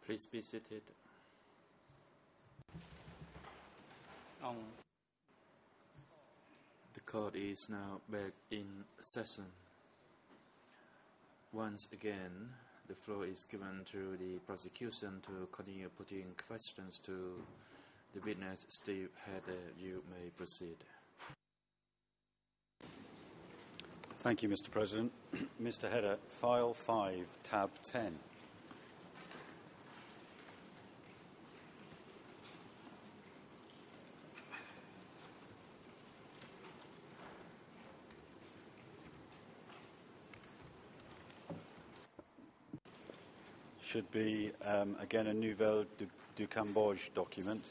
Please be seated. The court is now back in session. Once again, the floor is given to the prosecution to continue putting questions to the witness. Steve Hedder, you may proceed. Thank you, Mr. President. Mr. Hedder, File 5, Tab 10. Should be, again, a Nouvelle du Cambodge document.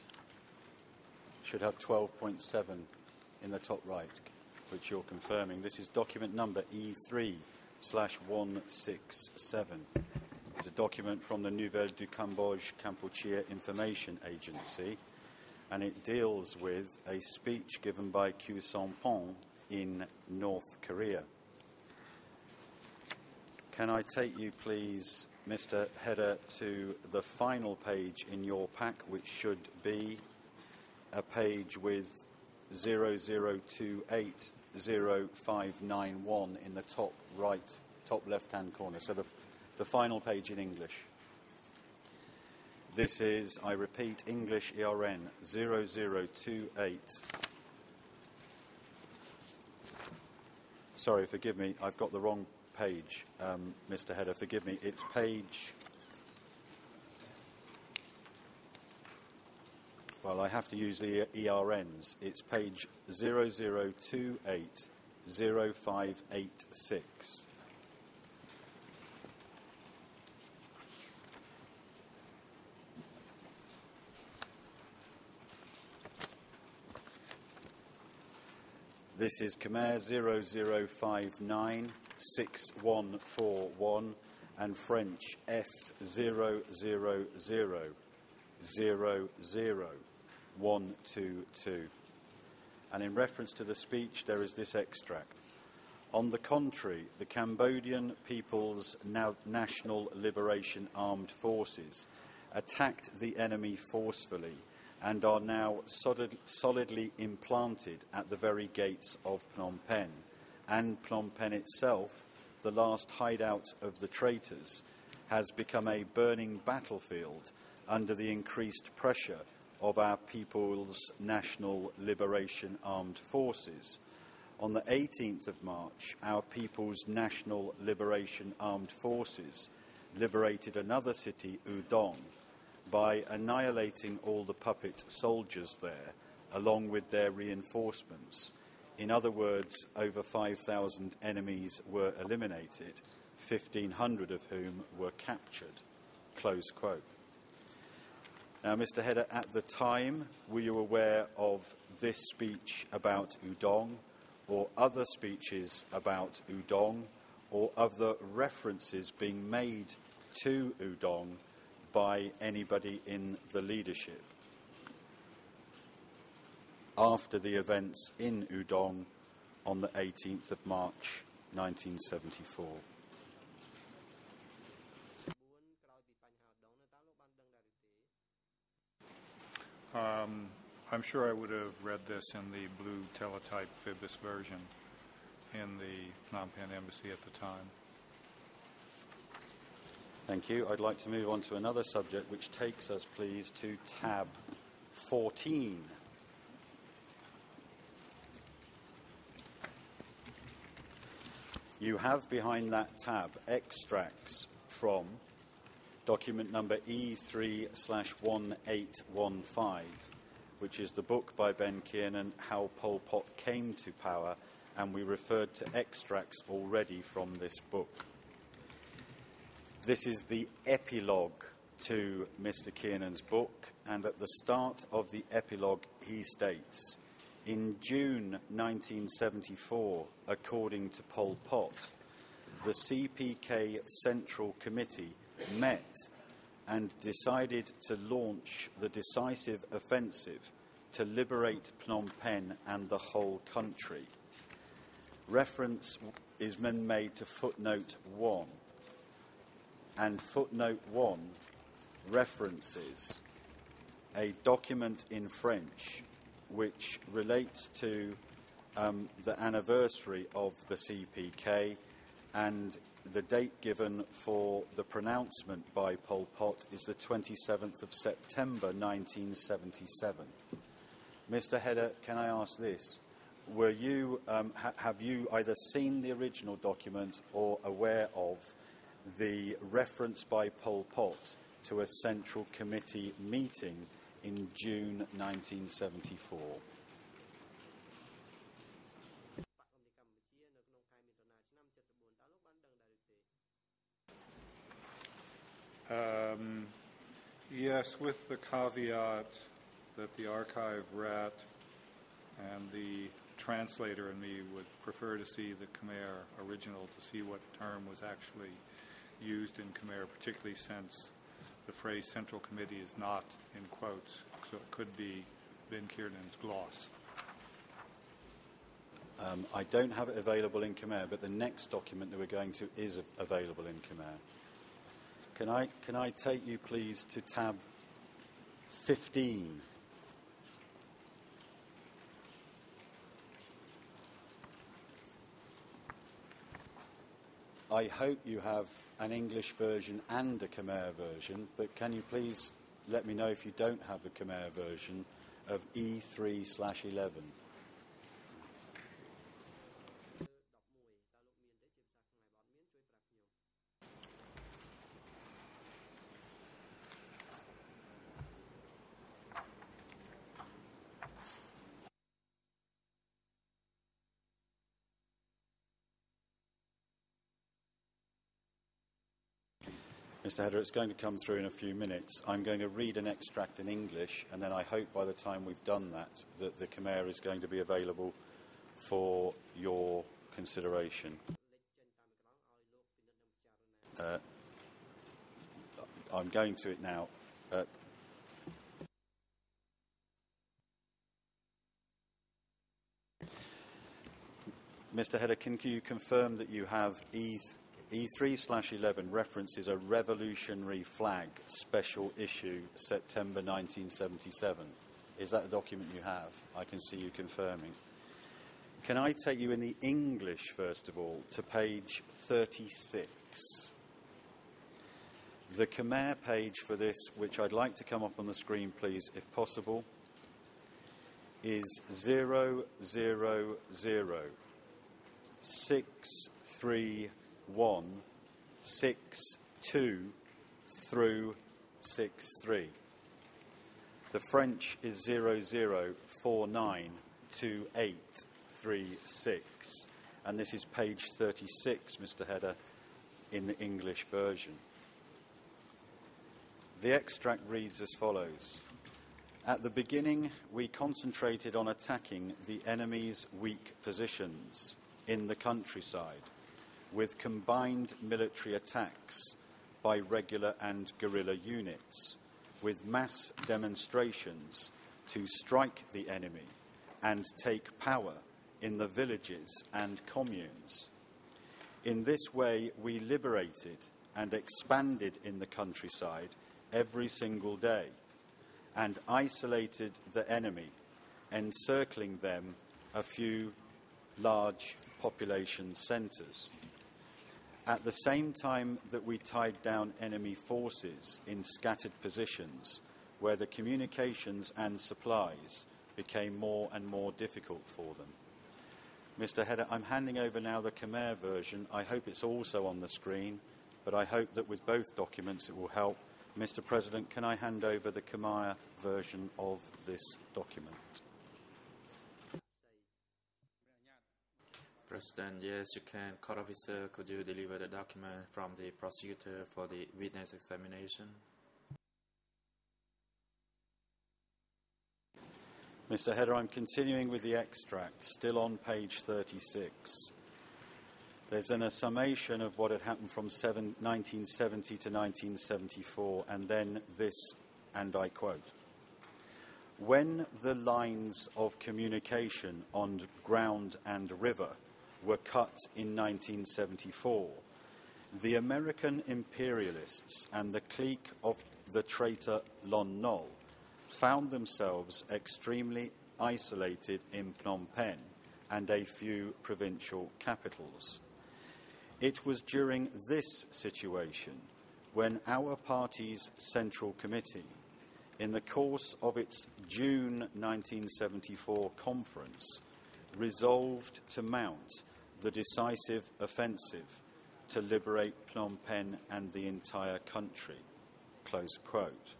Should have 12.7 in the top right, which you're confirming. This is document number E3/167. It's a document from the Nouvelle du Cambodge Kampuchea Information Agency, and it deals with a speech given by Khieu Samphan in North Korea. Can I take you, please, Mr. Hedder, to the final page in your pack, which should be a page with 00280591 in the top right, top left-hand corner. So the final page in English. This is, I repeat, English ERN 0028. Sorry, forgive me, I've got the wrong page, Mr. Hedder, forgive me. It's page... Well, I have to use the ERNs. It's page 00280586. This is Khmer 00596141 and French S000000122. And in reference to the speech, there is this extract. On the contrary, the Cambodian People's National Liberation Armed Forces attacked the enemy forcefully and are now solidly implanted at the very gates of Phnom Penh. And Phnom Penh itself, the last hideout of the traitors, has become a burning battlefield under the increased pressure of our People's National Liberation Armed Forces. On the 18th of March, our People's National Liberation Armed Forces liberated another city, Udong, by annihilating all the puppet soldiers there, along with their reinforcements. In other words, over 5,000 enemies were eliminated, 1,500 of whom were captured. Close quote. Now, Mr. Hedder, at the time, were you aware of this speech about Udong, or other speeches about Udong, or other references being made to Udong by anybody in the leadership after the events in Udong on the 18th of March 1974? I'm sure I would have read this in the blue teletype Phoebus version in the Phnom Penh Embassy at the time. Thank you. I'd like to move on to another subject, which takes us, please, to tab 14. You have behind that tab extracts from document number E3/1815, which is the book by Ben Kiernan, How Pol Pot Came to Power, and we referred to extracts already from this book. This is the epilogue to Mr. Kiernan's book, and at the start of the epilogue he states, in June 1974, according to Pol Pot, the CPK Central Committee met and decided to launch the decisive offensive to liberate Phnom Penh and the whole country. Reference is made to footnote 1. And footnote 1 references a document in French which relates to the anniversary of the CPK, and the date given for the pronouncement by Pol Pot is the 27th of September 1977. Mr. Hedder, can I ask this? Were you, have you either seen the original document or aware of the reference by Pol Pot to a Central Committee meeting in June 1974? Yes, with the caveat that the archive rat and the translator and me would prefer to see the Khmer original to see what term was actually used in Khmer, particularly since the phrase Central Committee is not in quotes, so it could be Ben Kiernan's gloss. I don't have it available in Khmer, but the next document that we're going to is available in Khmer. Can I take you, please, to tab 15? I hope you have an English version and a Khmer version, but can you please let me know if you don't have a Khmer version of E3/11? Mr. Hedder, it's going to come through in a few minutes. I'm going to read an extract in English, and then I hope by the time we've done that, that the Khmer is going to be available for your consideration. I'm going to it now. Mr. Hedder, can you confirm that you have E3/11 references a revolutionary flag special issue September 1977? Is that a document you have? I can see you confirming. Can I take you in the English, first of all, to page 36? The Khmer page for this, which I'd like to come up on the screen, please, if possible, is 000-631-62 through 63. The French is 00492836. And this is page 36, Mr. Hedder, in the English version. The extract reads as follows. At the beginning, we concentrated on attacking the enemy's weak positions in the countryside with combined military attacks by regular and guerrilla units, with mass demonstrations to strike the enemy and take power in the villages and communes. In this way, we liberated and expanded in the countryside every single day and isolated the enemy, encircling them a few large population centres. At the same time that we tied down enemy forces in scattered positions where the communications and supplies became more and more difficult for them. Mr. Hedder, I'm handing over now the Khmer version. I hope it's also on the screen, but I hope that with both documents it will help. Mr. President, can I hand over the Khmer version of this document? President, yes, you can. Court officer, could you deliver the document from the prosecutor for the witness examination? Mr. Hedder, I'm continuing with the extract, still on page 36. There's then a summation of what had happened from 1970 to 1974, and then this, and I quote, "When the lines of communication on ground and river were cut in 1974, the American imperialists and the clique of the traitor Lon Nol, found themselves extremely isolated in Phnom Penh and a few provincial capitals. It was during this situation when our party's Central Committee, in the course of its June 1974 conference, resolved to mount the decisive offensive to liberate Phnom Penh and the entire country. Close quote.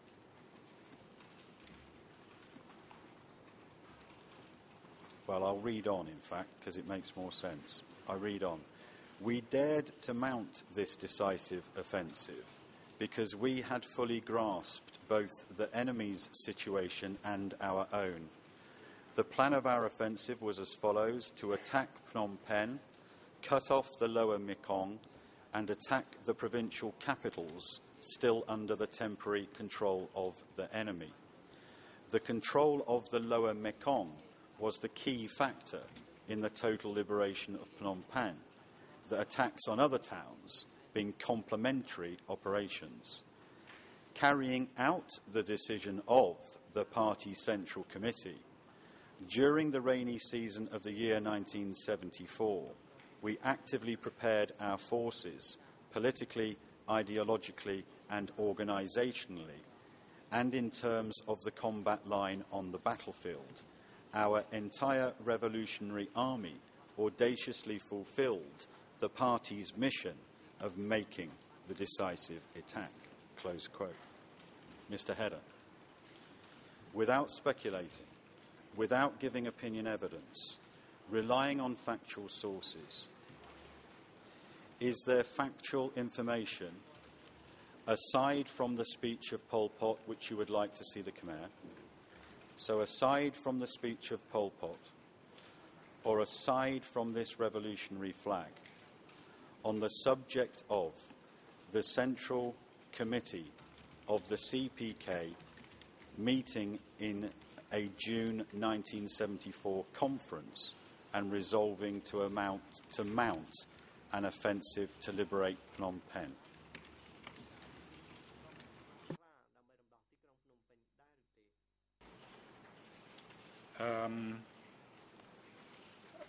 Well, I'll read on, in fact, because it makes more sense. I read on. We dared to mount this decisive offensive because we had fully grasped both the enemy's situation and our own. The plan of our offensive was as follows: to attack Phnom Penh, cut off the lower Mekong, and attack the provincial capitals still under the temporary control of the enemy. The control of the lower Mekong was the key factor in the total liberation of Phnom Penh, the attacks on other towns being complementary operations. Carrying out the decision of the party Central Committee, during the rainy season of the year 1974, we actively prepared our forces politically, ideologically and organisationally, and in terms of the combat line on the battlefield. Our entire revolutionary army audaciously fulfilled the party's mission of making the decisive attack. Close quote. Mr. Header, without speculating, without giving opinion evidence, relying on factual sources, is there factual information aside from the speech of Pol Pot which you would like to see the Khmer? So aside from the speech of Pol Pot, or aside from this revolutionary flag, on the subject of the Central Committee of the CPK meeting in a June 1974 conference and resolving to mount an offensive to liberate Phnom Penh?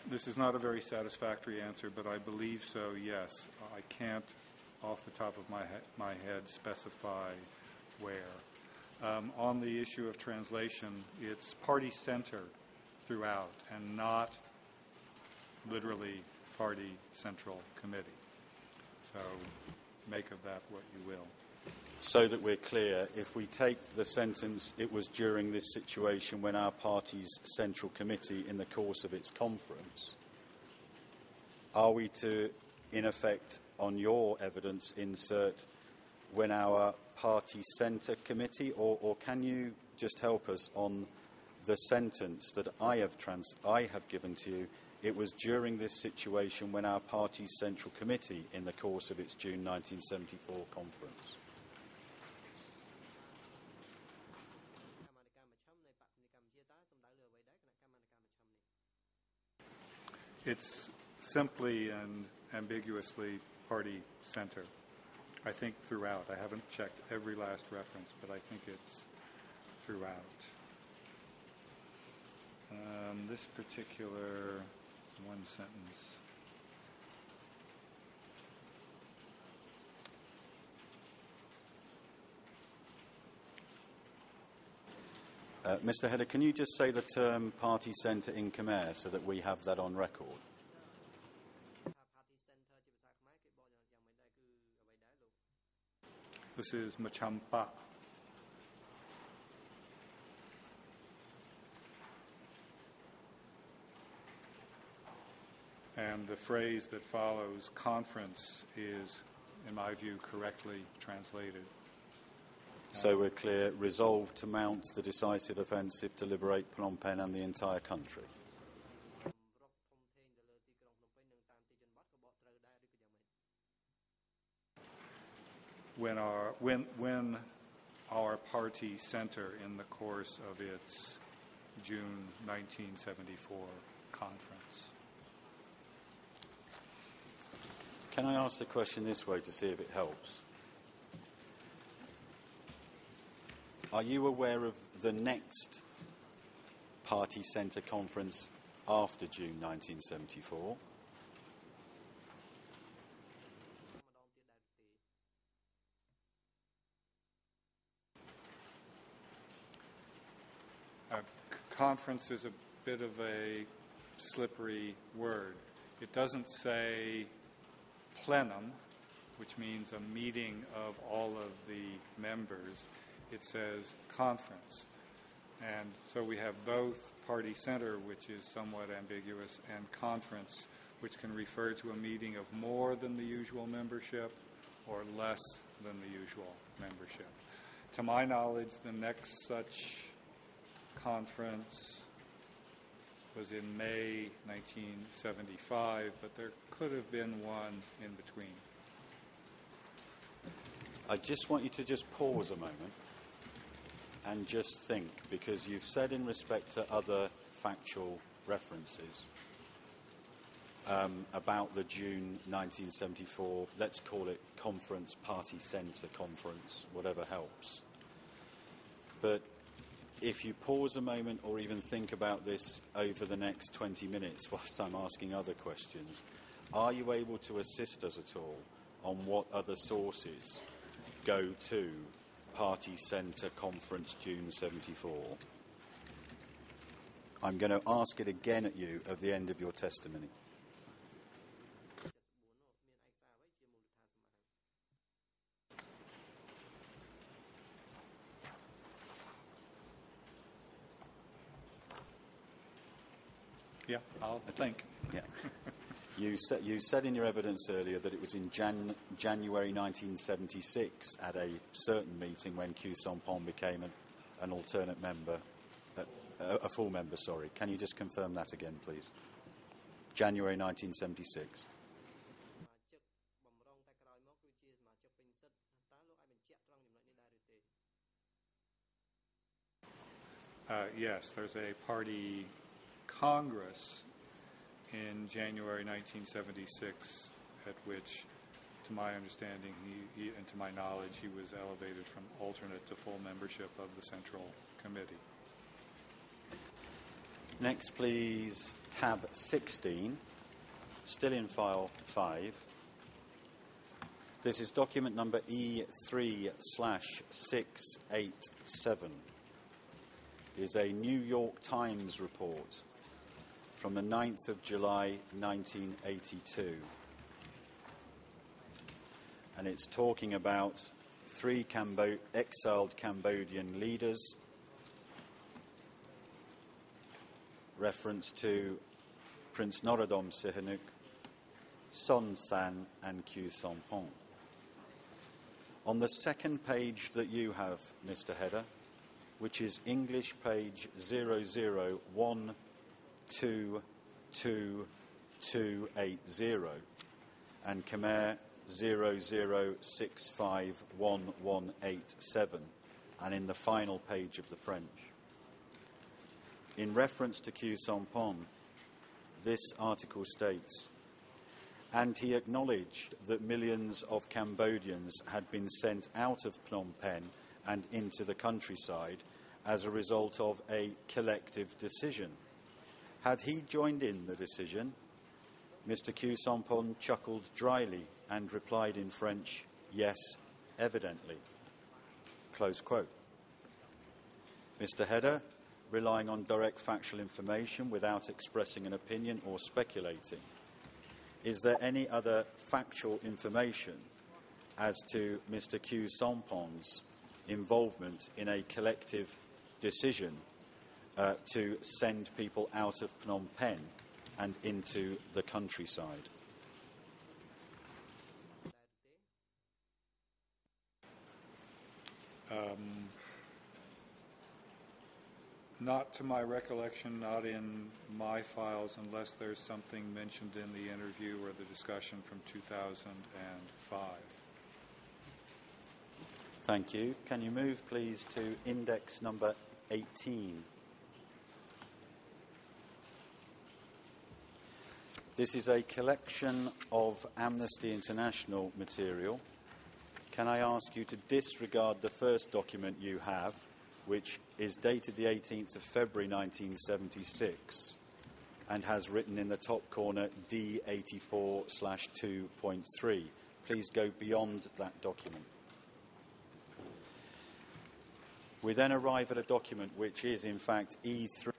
This is not a very satisfactory answer, but I believe so, yes. I can't, off the top of my head, specify where. On the issue of translation, it's party center throughout and not literally party Central Committee. So make of that what you will. So that we're clear, if we take the sentence, it was during this situation when our party's Central Committee, in the course of its conference, are we to, in effect, on your evidence, insert when our party Centre Committee, or can you just help us on the sentence that I have given to you? It was during this situation when our party's Central Committee, in the course of its June 1974 conference. It's simply and ambiguously party center, I think, throughout. I haven't checked every last reference, but I think it's throughout. This particular one sentence. Mr. Header, can you just say the term party centre in Khmer so that we have that on record? This is Machampa. And the phrase that follows, conference, is, in my view, correctly translated. So we're clear, resolved to mount the decisive offensive to liberate Phnom Penh and the entire country. When our party center, in the course of its June 1974 conference. Can I ask the question this way to see if it helps? Are you aware of the next Party Centre conference after June 1974? Conference is a bit of a slippery word. It doesn't say plenum, which means a meeting of all of the members. It says conference. And so we have both Party Centre, which is somewhat ambiguous, and conference, which can refer to a meeting of more than the usual membership or less than the usual membership. To my knowledge, the next such conference was in May 1975, but there could have been one in between. I just want you to just pause a moment and just think, because you've said in respect to other factual references about the June 1974, let's call it conference, Party Centre conference, whatever helps. But if you pause a moment or even think about this over the next 20 minutes whilst I'm asking other questions, are you able to assist us at all on what other sources go to Party Centre Conference June 74? I'm going to ask it again at you at the end of your testimony. Yeah, I'll think. Yeah. You said in your evidence earlier that it was in January 1976 at a certain meeting when Khieu Samphan became an alternate member, a full member, sorry. Can you just confirm that again, please? January 1976. Yes, there's a party Congress in January 1976 at which, to my understanding he, and to my knowledge, he was elevated from alternate to full membership of the Central Committee. Next, please, tab 16, still in file 5. This is document number E3/687. It is a New York Times report from the 9th of July 1982. And it's talking about 3 exiled Cambodian leaders, reference to Prince Norodom Sihanouk, Son San and Khieu Samphan. On the second page that you have, Mr. Header, which is English page 00122280 and Khmer 00651187, and in the final page of the French. In reference to Khieu Samphan, this article states, and he acknowledged that millions of Cambodians had been sent out of Phnom Penh and into the countryside as a result of a collective decision. Had he joined in the decision? Mr. Khieu Samphan chuckled dryly and replied in French, yes, evidently. Close quote. Mr. Header, relying on direct factual information without expressing an opinion or speculating, is there any other factual information as to Mr. Khieu Samphan's involvement in a collective decision to send people out of Phnom Penh and into the countryside? Not to my recollection, not in my files, unless there's something mentioned in the interview or the discussion from 2005. Thank you. Can you move, please, to index number 18? This is a collection of Amnesty International material. Can I ask you to disregard the first document you have which is dated the 18th of February 1976 and has written in the top corner D84/2.3. Please go beyond that document. We then arrive at a document which is in fact E3.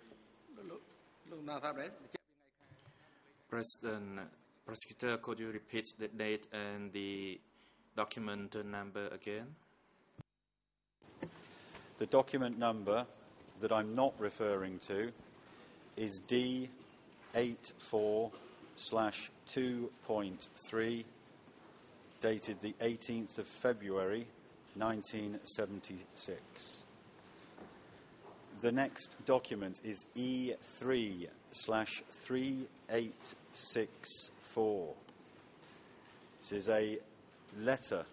President, Prosecutor, could you repeat the date and the document number again? The document number that I'm not referring to is D84/2.3, dated the 18th of February 1976. The next document is E3/3864. This is a letter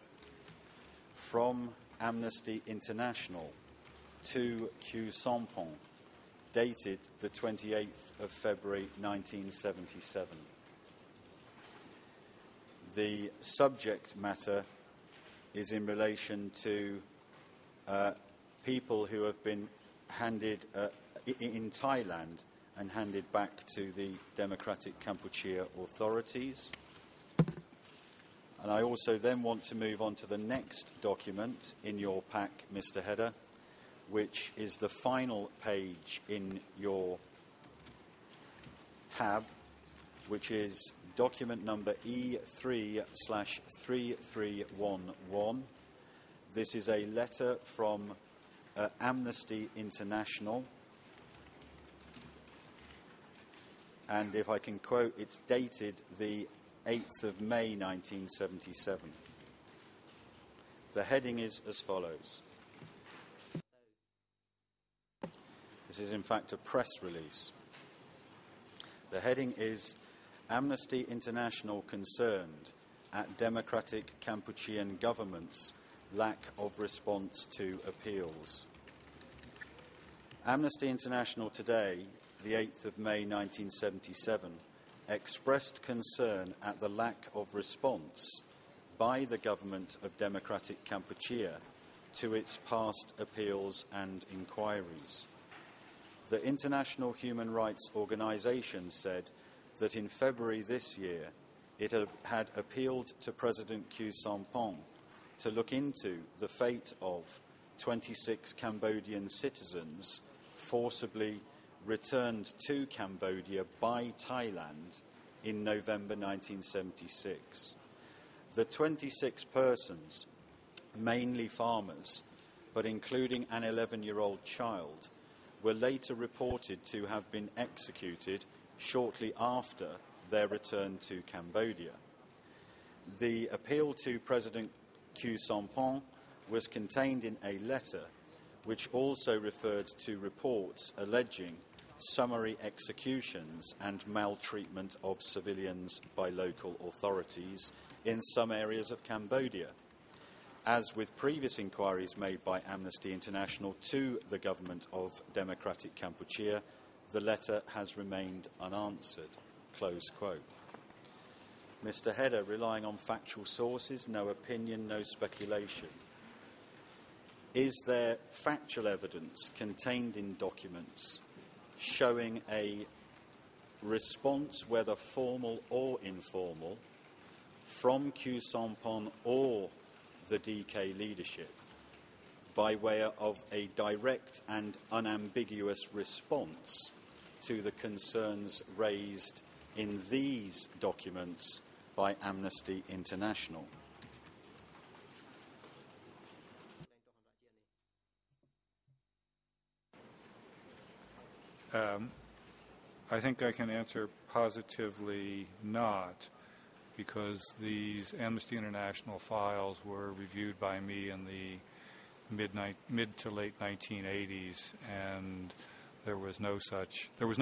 from Amnesty International to Khieu Samphan, dated the 28th of February 1977. The subject matter is in relation to people who have been handed in Thailand and handed back to the Democratic Kampuchea authorities. And I also then want to move on to the next document in your pack, Mr. Header, which is the final page in your tab, which is document number E3/3311. This is a letter from Amnesty International. And if I can quote, it's dated the 8th of May 1977. The heading is as follows. This is in fact a press release. The heading is Amnesty International concerned at Democratic Kampuchean government's lack of response to appeals. Amnesty International today, the 8th of May 1977, expressed concern at the lack of response by the government of Democratic Kampuchea to its past appeals and inquiries. The International Human Rights Organization said that in February this year it had appealed to President Khieu Samphan to look into the fate of 26 Cambodian citizens forcibly returned to Cambodia by Thailand in November 1976. The 26 persons, mainly farmers, but including an 11-year-old child, were later reported to have been executed shortly after their return to Cambodia. The appeal to President Khieu Samphan was contained in a letter which also referred to reports alleging summary executions and maltreatment of civilians by local authorities in some areas of Cambodia. As with previous inquiries made by Amnesty International to the government of Democratic Kampuchea, the letter has remained unanswered. Close quote. Mr. Header, relying on factual sources, no opinion, no speculation. Is there factual evidence contained in documents showing a response, whether formal or informal, from Khieu Samphan or the DK leadership by way of a direct and unambiguous response to the concerns raised in these documents by Amnesty International? I think I can answer positively not, because these Amnesty International files were reviewed by me in the mid to late 1980s, and there was no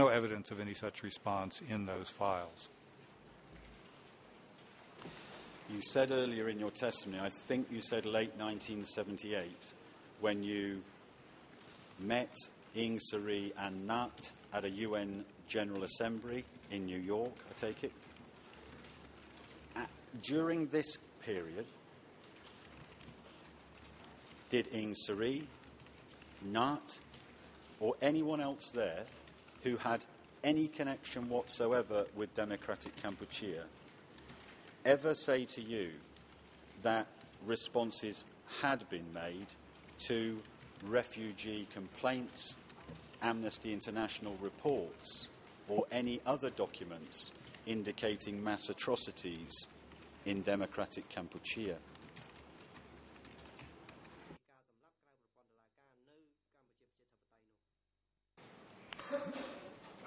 evidence of any such response in those files. You said earlier in your testimony, I think you said late 1978, when you met Ieng Sary and Nat at a UN General Assembly in New York, I take it. During this period, did Ieng Sary Nat, or anyone else there who had any connection whatsoever with Democratic Kampuchea ever say to you that responses had been made to refugee complaints, Amnesty International reports, or any other documents indicating mass atrocities in Democratic Kampuchea?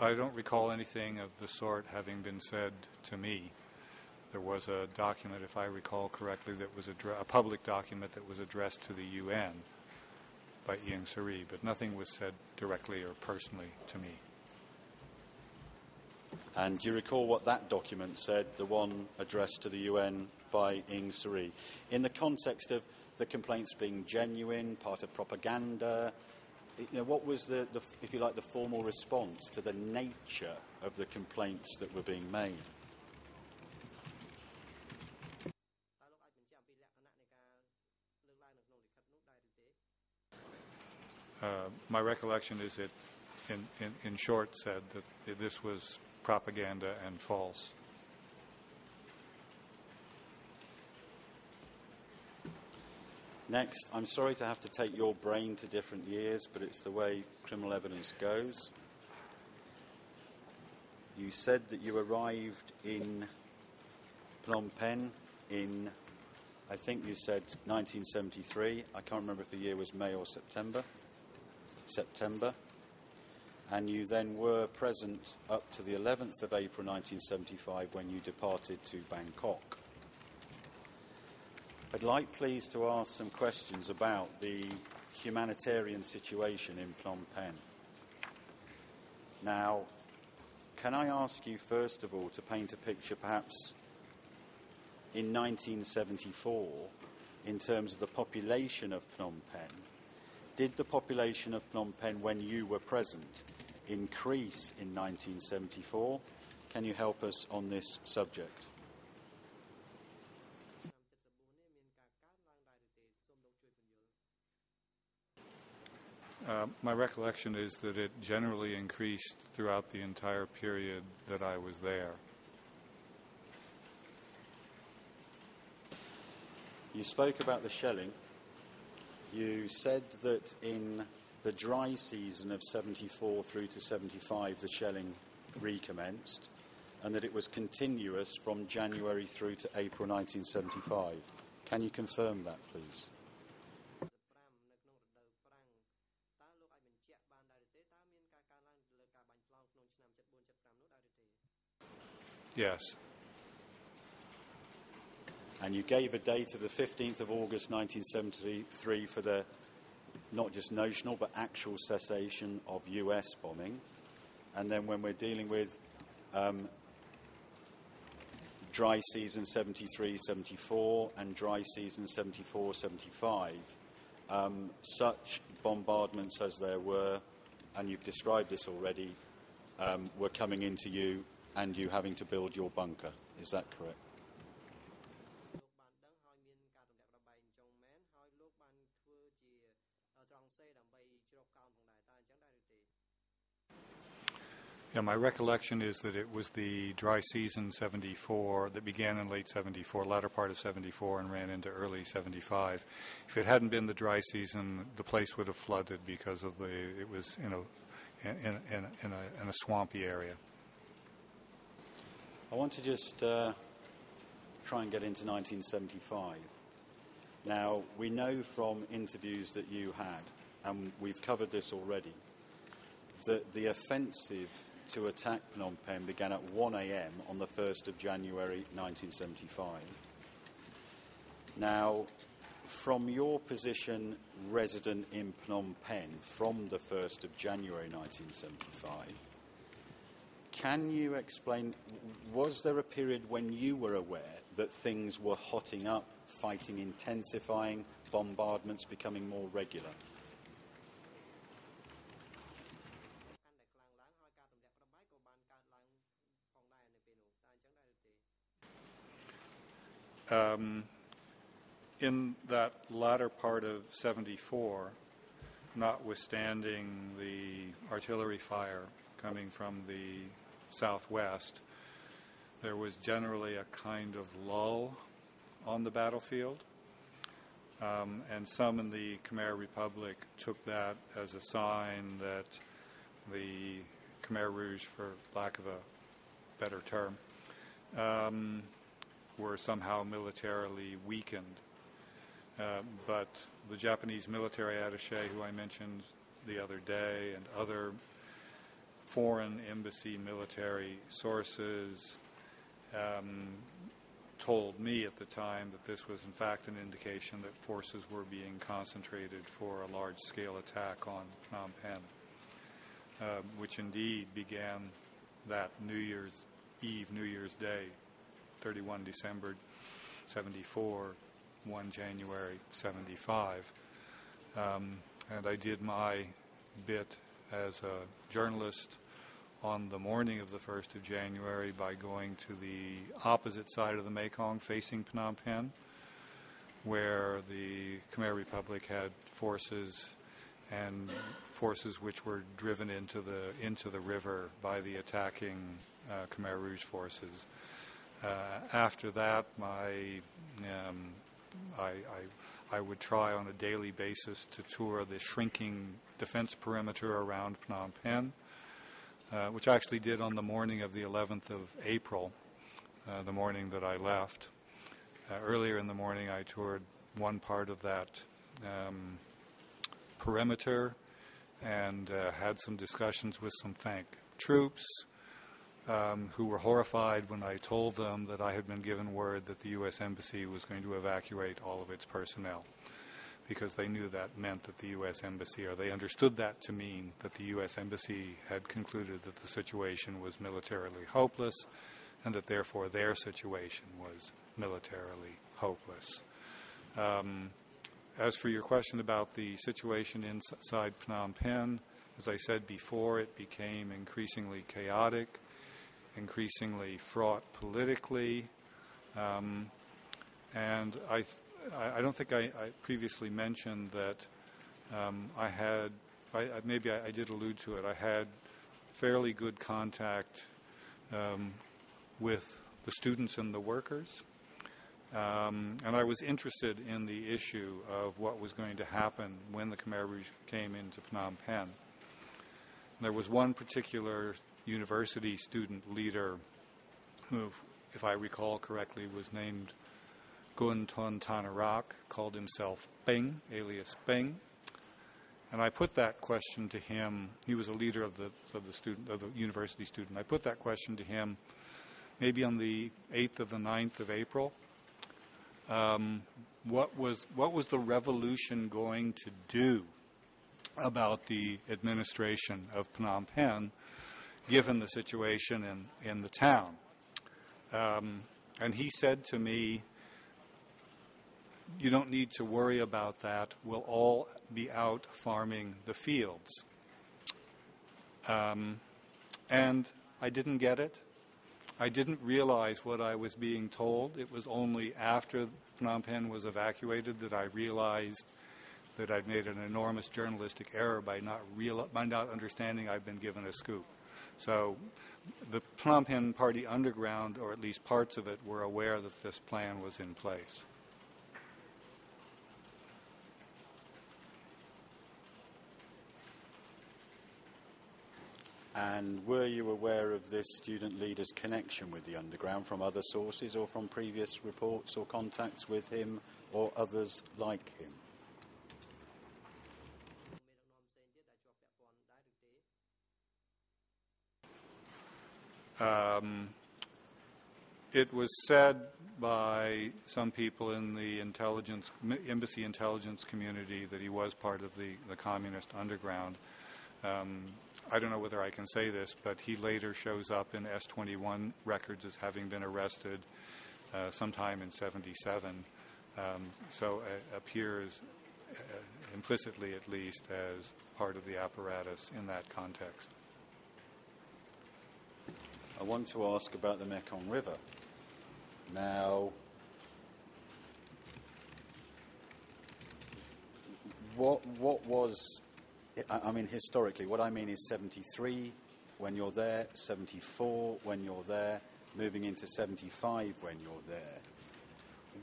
I don't recall anything of the sort having been said to me. There was a document, if I recall correctly, that was a public document that was addressed to the UN by Ieng Sary, but nothing was said directly or personally to me. And do you recall what that document said, the one addressed to the UN by Ieng Sary? In the context of the complaints being genuine, part of propaganda, what was the, if you like, the formal response to the nature of the complaints that were being made? My recollection is it, in short, said that this was propaganda and false. Next, I'm sorry to have to take your brain to different years, but it's the way criminal evidence goes. You said that you arrived in Phnom Penh in, I think you said 1973. I can't remember if the year was May or September. And you then were present up to the 11th of April 1975 when you departed to Bangkok. I'd like, please, to ask some questions about the humanitarian situation in Phnom Penh. Now, can I ask you, first of all, to paint a picture, perhaps, in 1974, in terms of the population of Phnom Penh? Did the population of Phnom Penh, when you were present, increase in 1974? Can you help us on this subject? My recollection is that it generally increased throughout the entire period that I was there. You spoke about the shelling. You said that in the dry season of 74 through to 75, the shelling recommenced, and that it was continuous from January through to April 1975. Can you confirm that, please? Yes. And you gave a date of the 15th of August 1973 for the not just notional but actual cessation of US bombing. And then when we're dealing with dry season 73-74 and dry season 74-75, such bombardments as there were, and you've described this already, were coming into you and you having to build your bunker. Is that correct? Yeah, my recollection is that it was the dry season 74 that began in late 74, latter part of 74, and ran into early 75. If it hadn't been the dry season, the place would have flooded because of it was in a swampy area. I want to just try and get into 1975. Now, we know from interviews that you had, and we've covered this already, that the offensive to attack Phnom Penh began at 1 a.m. on the 1st of January 1975. Now, from your position resident in Phnom Penh from the 1st of January 1975, can you explain, was there a period when you were aware that things were hotting up, fighting intensifying, bombardments becoming more regular? In that latter part of 74, notwithstanding the artillery fire coming from the southwest, there was generally a kind of lull on the battlefield. And some in the Khmer Republic took that as a sign that the Khmer Rouge, for lack of a better term, were somehow militarily weakened. But the Japanese military attaché, who I mentioned the other day, and other foreign embassy military sources told me at the time that this was in fact an indication that forces were being concentrated for a large-scale attack on Phnom Penh, which indeed began that New Year's Eve, New Year's Day, 31 December 74, 1 January 75. And I did my bit as a journalist on the morning of the 1st of January by going to the opposite side of the Mekong facing Phnom Penh, where the Khmer Republic had forces, and forces which were driven into the river by the attacking Khmer Rouge forces. After that, I would try on a daily basis to tour the shrinking defense perimeter around Phnom Penh, which I actually did on the morning of the 11th of April, the morning that I left. Earlier in the morning, I toured one part of that perimeter and had some discussions with some Fank troops who were horrified when I told them that I had been given word that the U.S. Embassy was going to evacuate all of its personnel, because they knew that meant that the U.S. Embassy, or they understood that to mean that the U.S. Embassy had concluded that the situation was militarily hopeless, and that therefore their situation was militarily hopeless. As for your question about the situation inside Phnom Penh, as I said before, it became increasingly chaotic, increasingly fraught politically, and I don't think I previously mentioned that maybe I did allude to it. I had fairly good contact with the students and the workers, and I was interested in the issue of what was going to happen when the Khmer Rouge came into Phnom Penh. There was one particular university student leader who, if I recall correctly, was named Gun Ton Tanarak, called himself Bing, alias Bing. And I put that question to him. He was a leader of the university student. I put that question to him maybe on the 8th or the 9th of April. What was the revolution going to do about the administration of Phnom Penh, given the situation in the town? And he said to me, "You don't need to worry about that. We'll all be out farming the fields." And I didn't get it. I didn't realize what I was being told. It was only after Phnom Penh was evacuated that I realized that I'd made an enormous journalistic error by not understanding I'd been given a scoop. So the Phnom Penh Party underground, or at least parts of it, were aware that this plan was in place. And were you aware of this student leader's connection with the underground from other sources, or from previous reports or contacts with him or others like him? It was said by some people in the embassy intelligence community that he was part of the communist underground. I don't know whether I can say this, but he later shows up in S-21 records as having been arrested sometime in 77. So appears implicitly, at least, as part of the apparatus in that context. I want to ask about the Mekong River. Now, what was I mean, historically, what I mean is 73 when you're there, 74 when you're there, moving into 75 when you're there.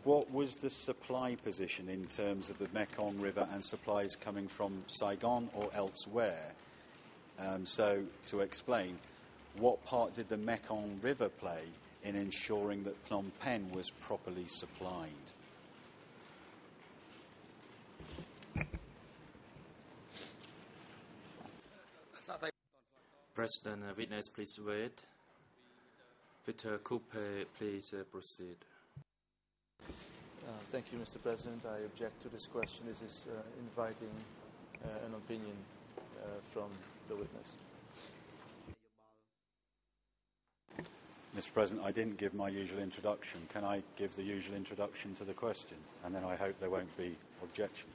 What was the supply position in terms of the Mekong River and supplies coming from Saigon or elsewhere? So, to explain, what part did the Mekong River play in ensuring that Phnom Penh was properly supplied? President, witness, please wait. Victor Coupe, please proceed. Thank you, Mr. President. I object to this question. This is inviting an opinion from the witness. Mr. President, I didn't give my usual introduction. Can I give the usual introduction to the question? And then I hope there won't be objection.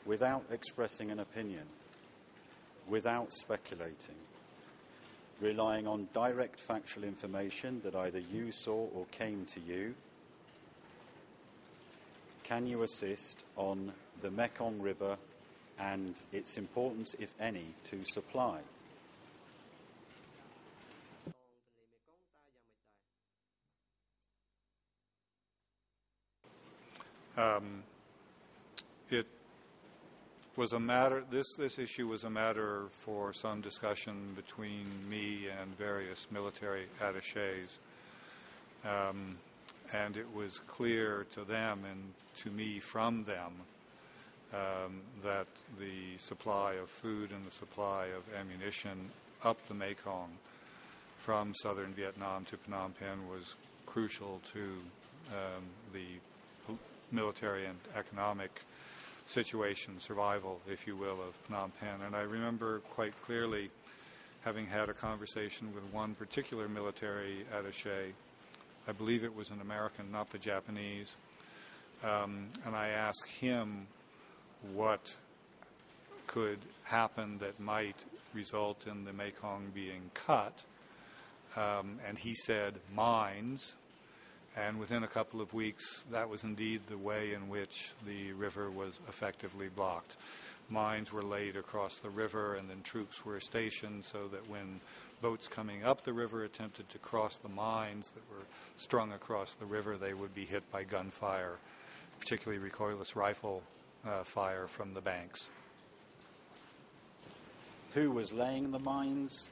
Without expressing an opinion, without speculating, relying on direct factual information that either you saw or came to you, can you assist on the Mekong River and its importance, if any, to supply? It was a matter. This issue was a matter for some discussion between me and various military attachés, and it was clear to them and to me from them that the supply of food and the supply of ammunition up the Mekong from southern Vietnam to Phnom Penh was crucial to the military and economic situation, survival, if you will, of Phnom Penh. And I remember quite clearly having had a conversation with one particular military attaché. I believe it was an American, not the Japanese. And I asked him what could happen that might result in the Mekong being cut. And he said, mines. And within a couple of weeks, that was indeed the way in which the river was effectively blocked. Mines were laid across the river, and then troops were stationed so that when boats coming up the river attempted to cross the mines that were strung across the river, they would be hit by gunfire, particularly recoilless rifle fire from the banks. Who was laying the mines?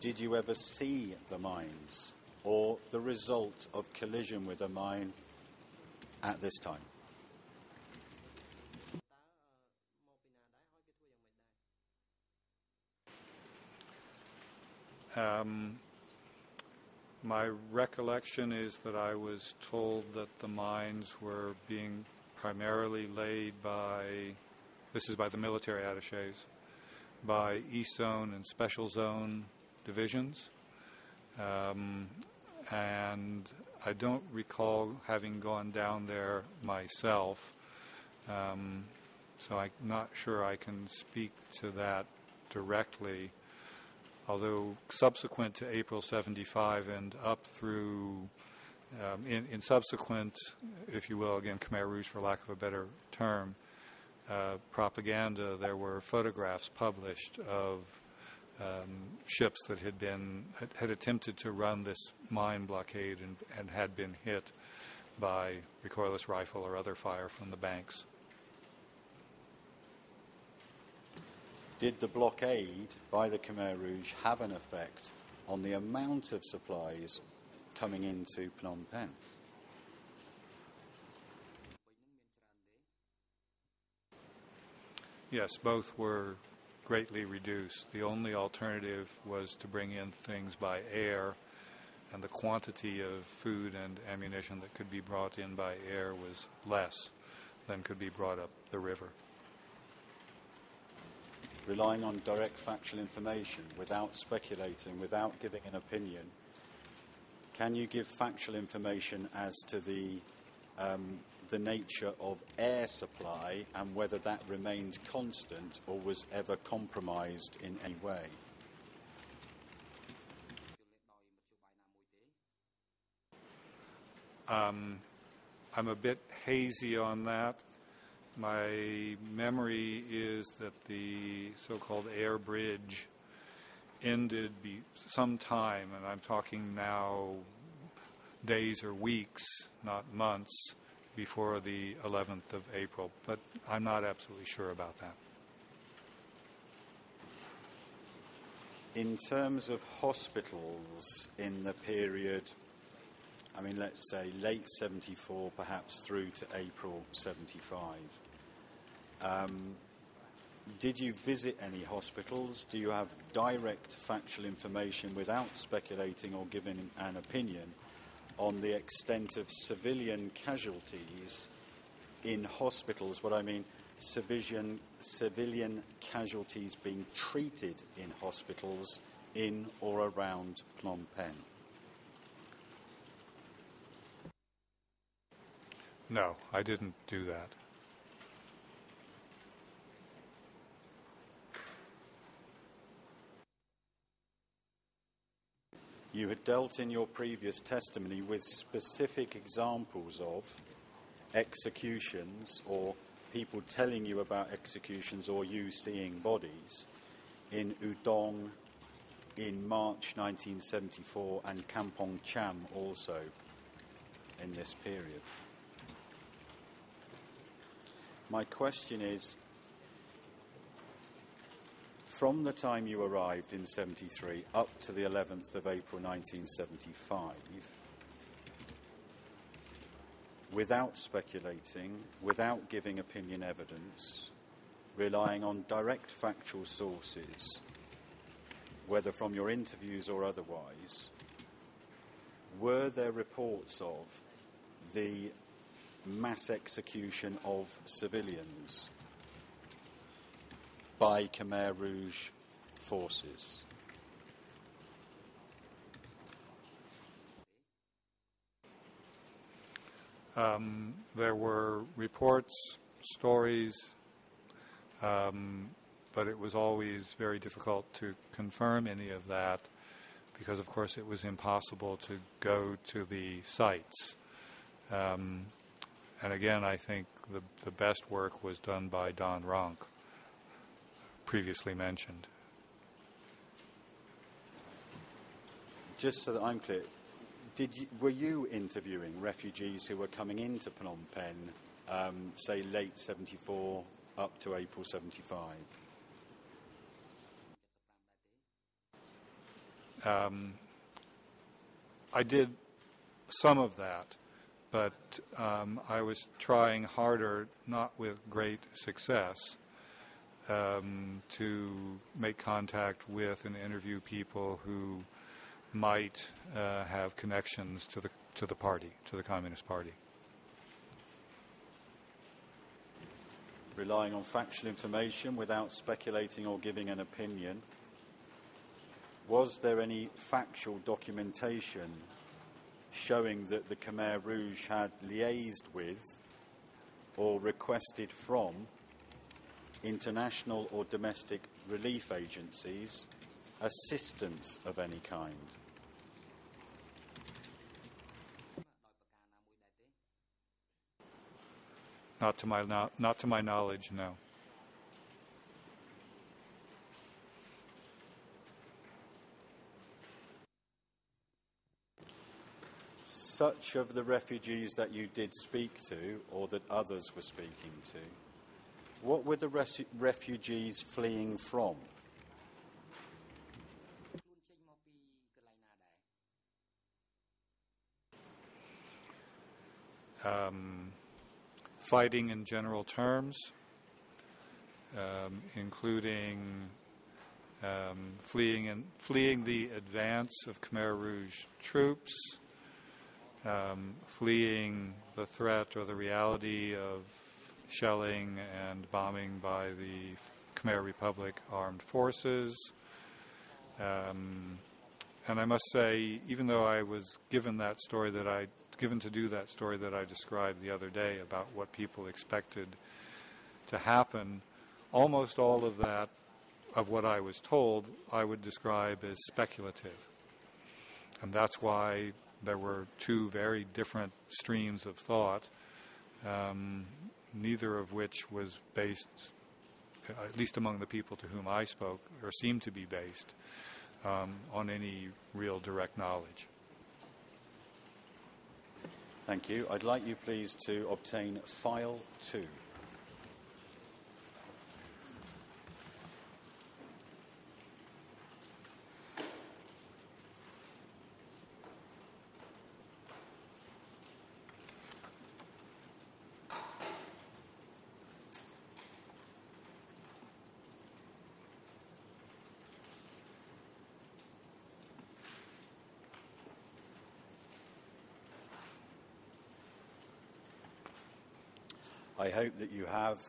Did you ever see the mines or the result of collision with a mine at this time? My recollection is that I was told that the mines were being primarily laid by, this is by the military attachés, by East Zone and Special Zone divisions. And I don't recall having gone down there myself, so I'm not sure I can speak to that directly. Although subsequent to April 75 and up through, in subsequent, if you will, again, Khmer Rouge for lack of a better term, propaganda, there were photographs published of ships that had attempted to run this mine blockade and had been hit by recoilless rifle or other fire from the banks. Did the blockade by the Khmer Rouge have an effect on the amount of supplies coming into Phnom Penh? Yes, both were greatly reduced. The only alternative was to bring in things by air, and the quantity of food and ammunition that could be brought in by air was less than could be brought up the river. Relying on direct factual information, without speculating, without giving an opinion, can you give factual information as to the nature of air supply and whether that remained constant or was ever compromised in any way? I'm a bit hazy on that. My memory is that the so-called air bridge ended some time, and I'm talking now days or weeks, not months, before the 11th of April. But I'm not absolutely sure about that. In terms of hospitals in the period, I mean, let's say late 74, perhaps through to April 75, did you visit any hospitals? Do you have direct factual information without speculating or giving an opinion on the extent of civilian casualties in hospitals? What I mean, civilian casualties being treated in hospitals in or around Phnom Penh? No, I didn't do that. You had dealt in your previous testimony with specific examples of executions or people telling you about executions or you seeing bodies in Udong in March 1974 and Kampong Cham also in this period. My question is, from the time you arrived in 73 up to the 11th of April 1975, without speculating, without giving opinion evidence, relying on direct factual sources, whether from your interviews or otherwise, were there reports of the mass execution of civilians by Khmer Rouge forces? There were reports, stories, but it was always very difficult to confirm any of that because, of course, it was impossible to go to the sites. And again, I think the best work was done by Don Ronk, previously mentioned. Just so that I'm clear, were you interviewing refugees who were coming into Phnom Penh, say late 74 up to April 75? I did some of that, but I was trying harder, not with great success, to make contact with and interview people who might have connections to the party, to the Communist Party. Relying on factual information without speculating or giving an opinion, was there any factual documentation showing that the Khmer Rouge had liaised with or requested from international or domestic relief agencies assistance of any kind? Not to my knowledge, no. Such of the refugees that you did speak to, or that others were speaking to, what were the refugees fleeing from? Fighting in general terms, including fleeing the advance of Khmer Rouge troops, fleeing the threat or the reality of shelling and bombing by the Khmer Republic armed forces. And I must say, even though I was given to do that story that I described the other day about what people expected to happen, almost all of that, of what I was told, I would describe as speculative. And that's why there were two very different streams of thought. neither of which was based, at least among the people to whom I spoke, or seemed to be based, on any real direct knowledge. Thank you. I'd like you, please, to obtain File 2. I hope that you have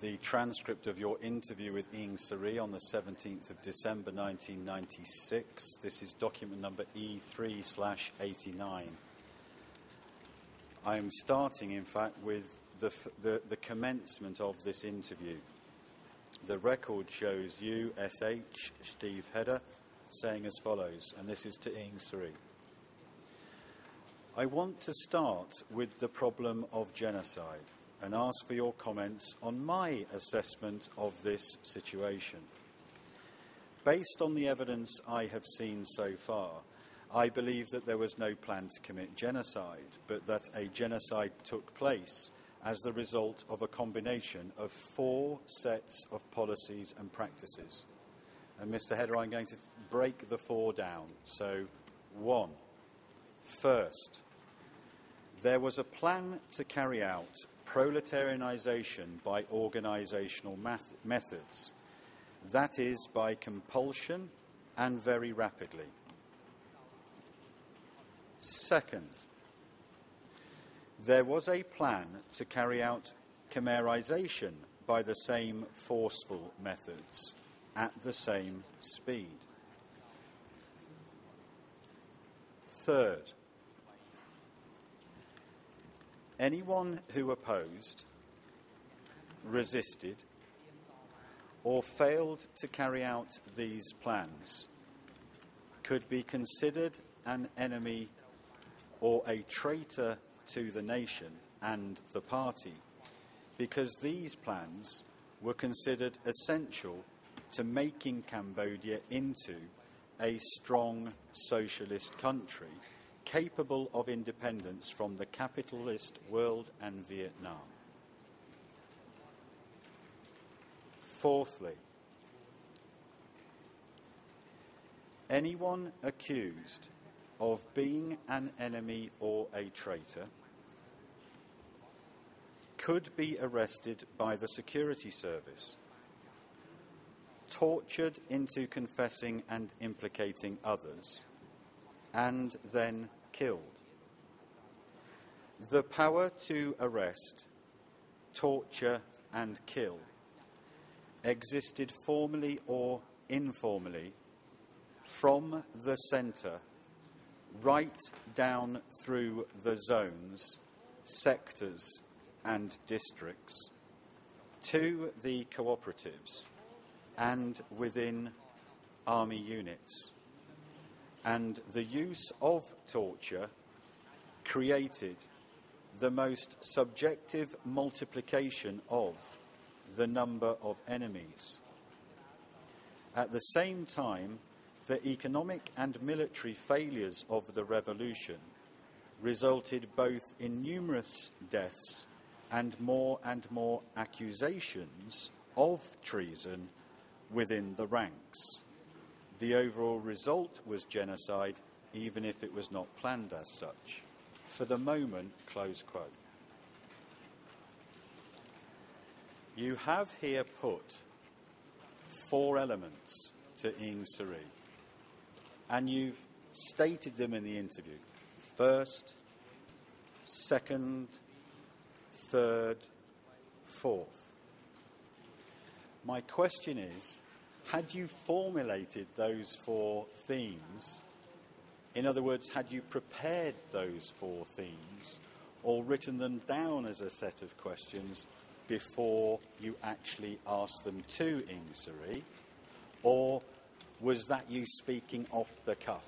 the transcript of your interview with Ieng Sary on the 17th of December 1996. This is document number E3/89. I am starting, in fact, with the commencement of this interview. The record shows you, SH, Steve Hedder, saying as follows, and this is to Ieng Sary. I want to start with the problem of genocide and ask for your comments on my assessment of this situation. Based on the evidence I have seen so far, I believe that there was no plan to commit genocide, but that a genocide took place as the result of a combination of 4 sets of policies and practices. And Mr. Hedder, I'm going to break the 4 down. So, 1. First, there was a plan to carry out proletarianisation by organisational methods, that is, by compulsion and very rapidly. Second, there was a plan to carry out Khmerisation by the same forceful methods at the same speed. Third, anyone who opposed, resisted, or failed to carry out these plans could be considered an enemy or a traitor to the nation and the party, because these plans were considered essential to making Cambodia into a strong socialist country capable of independence from the capitalist world and Vietnam. Fourthly, anyone accused of being an enemy or a traitor could be arrested by the security service, tortured into confessing and implicating others, and then killed. The power to arrest, torture, and kill existed formally or informally from the centre right down through the zones, sectors, and districts to the cooperatives and within army units. And the use of torture created the most subjective multiplication of the number of enemies. At the same time, the economic and military failures of the revolution resulted both in numerous deaths and more accusations of treason within the ranks. The overall result was genocide, even if it was not planned as such. For the moment, close quote. You have here put 4 elements to Ieng Sary, and you've stated them in the interview. First, second, third, fourth. My question is, had you formulated those 4 themes? In other words, had you prepared those 4 themes or written them down as a set of questions before you actually asked them to Ieng Sary? Or was that you speaking off the cuff?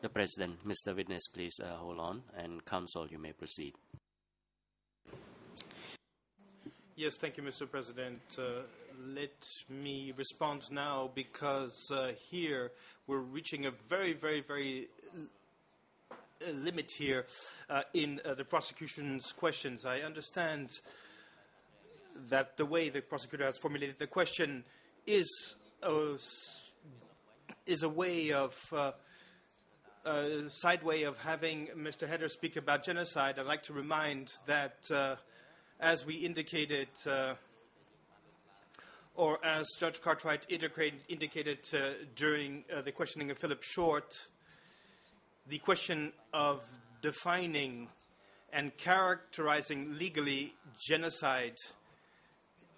The President, Mr. Witness, please hold on, and Counsel, you may proceed. Yes, thank you, Mr. President. Let me respond now because here we're reaching a very limit here in the prosecution's questions. I understand that the way the prosecutor has formulated the question is a way of side way of having Mr. Heder speak about genocide. I'd like to remind that as we indicated, or as Judge Cartwright indicated during the questioning of Philip Short, the question of defining and characterizing legally genocide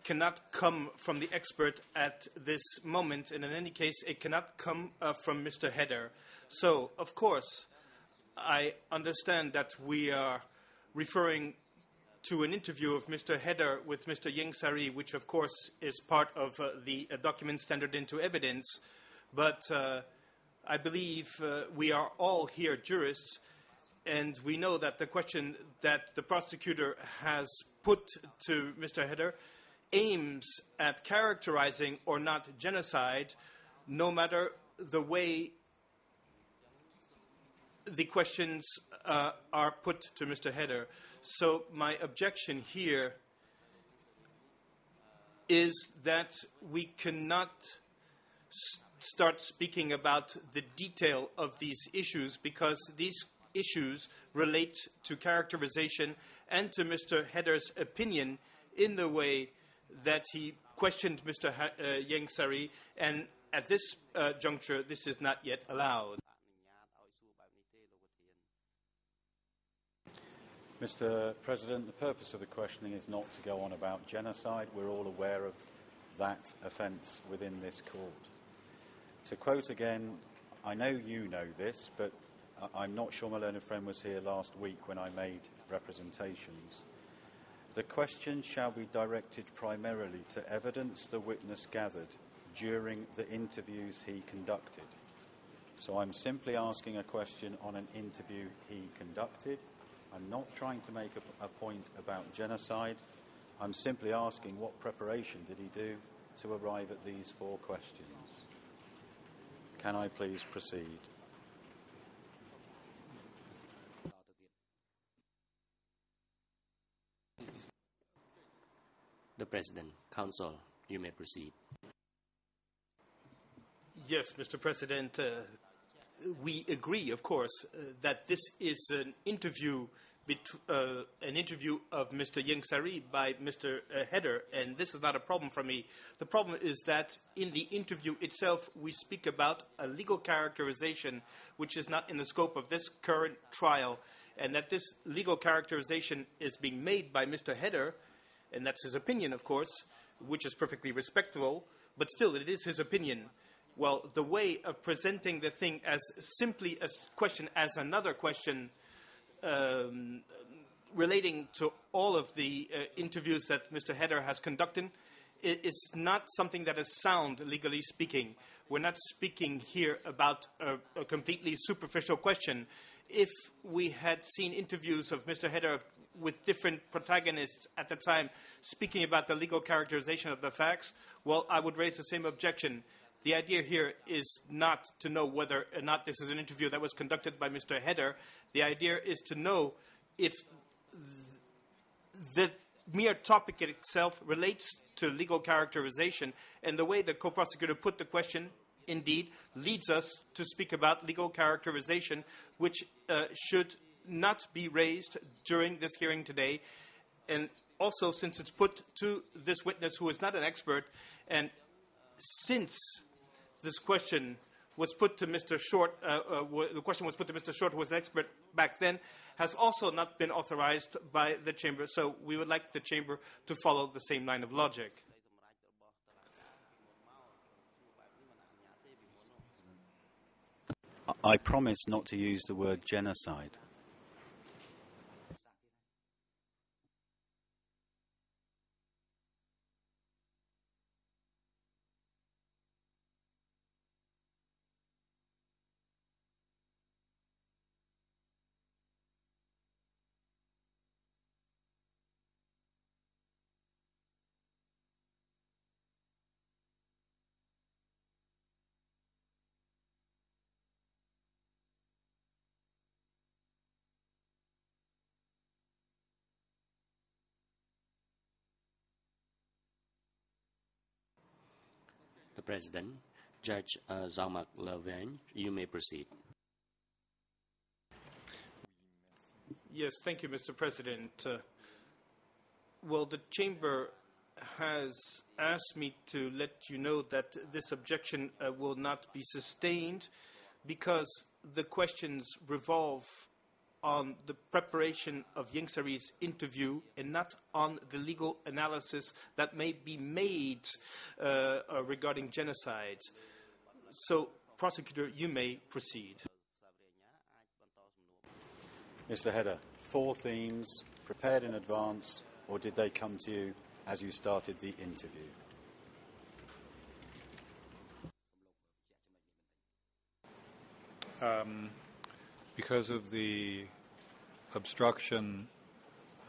cannot come from the expert at this moment, and in any case, it cannot come from Mr. Heder. So, of course, I understand that we are referring to an interview of Mr. Heder with Mr. Yang Sari, which, of course, is part of the document standard into evidence, but I believe we are all here jurists, and we know that the question that the prosecutor has put to Mr. Heder aims at characterizing or not genocide, no matter the way the questions are put to Mr. Heder. So my objection here is that we cannot start speaking about the detail of these issues, because these issues relate to characterization and to Mr. Heder's opinion in the way that he questioned Mr. Yang Sari, and at this juncture, this is not yet allowed. Mr. President, the purpose of the questioning is not to go on about genocide. We're all aware of that offence within this court. To quote again, I know you know this, but I'm not sure my learned friend was here last week when I made representations. The question shall be directed primarily to evidence the witness gathered during the interviews he conducted. So I'm simply asking a question on an interview he conducted. I'm not trying to make a point about genocide. I'm simply asking what preparation did he do to arrive at these 4 questions. Can I please proceed? The President, Counsel, you may proceed. Yes, Mr. President, we agree, of course, that this is an interview of Mr. Yang Sari by Mr. Heder, and this is not a problem for me. The problem is that in the interview itself, we speak about a legal characterization which is not in the scope of this current trial, and that this legal characterization is being made by Mr. Heder, and that's his opinion, of course, which is perfectly respectable, but still, it is his opinion. Well, the way of presenting the thing as simply a question as another question relating to all of the interviews that Mr. Heder has conducted is not something that is sound, legally speaking. We're not speaking here about a completely superficial question. If we had seen interviews of Mr. Heder with different protagonists at the time speaking about the legal characterization of the facts, well, I would raise the same objection. The idea here is not to know whether or not this is an interview that was conducted by Mr. Heder. The idea is to know if the mere topic itself relates to legal characterization, and the way the co-prosecutor put the question, indeed, leads us to speak about legal characterization, which should not be raised during this hearing today. And also, since it's put to this witness who is not an expert, and since this question was put to Mr. Short, the question was put to Mr. Short, who was an expert back then, has also not been authorized by the Chamber. So we would like the Chamber to follow the same line of logic. I promise not to use the word genocide. President. Judge Jean-Marc Levagne, you may proceed. Yes, thank you, Mr. President. Well, the Chamber has asked me to let you know that this objection will not be sustained because the questions revolve on the preparation of Ieng Sary's interview and not on the legal analysis that may be made regarding genocide. So, Prosecutor, you may proceed. Mr. Hedder, 4 themes prepared in advance, or did they come to you as you started the interview? Because of the obstruction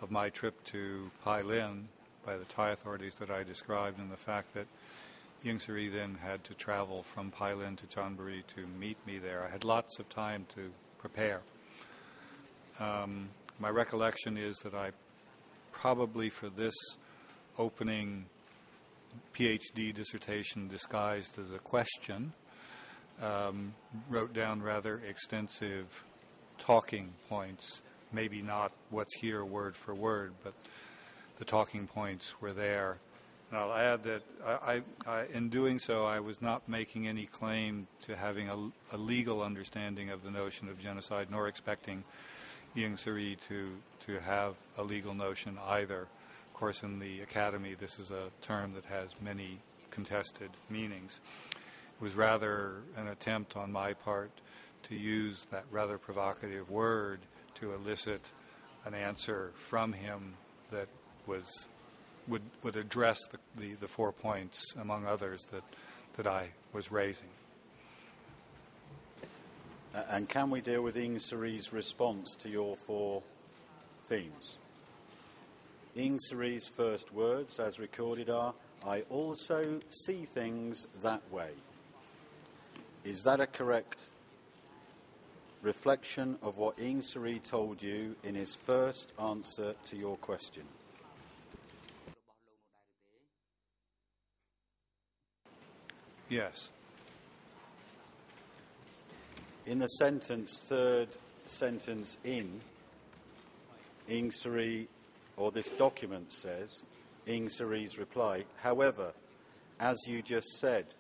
of my trip to Pai Lin by the Thai authorities that I described, and the fact that Ieng Sary then had to travel from Pai Lin to Chonburi to meet me there, I had lots of time to prepare. My recollection is that I probably, for this opening PhD dissertation disguised as a question, wrote down rather extensive talking points, maybe not what's here word for word, but the talking points were there. And I'll add that I, in doing so, I was not making any claim to having a legal understanding of the notion of genocide, nor expecting Ieng Sary to have a legal notion either. Of course, in the academy, this is a term that has many contested meanings. It was rather an attempt on my part to use that rather provocative word to elicit an answer from him that would address the 4 points, among others, that I was raising. And can we deal with Ieng Sary's response to your 4 themes? Ieng Sary's first words, as recorded, are, "I also see things that way." Is that a correct reflection of what Ieng Sary told you in his first answer to your question? Yes. In the sentence, third sentence in, Ieng Sary, or this document says, Ieng Sary's reply, "However, as you just said,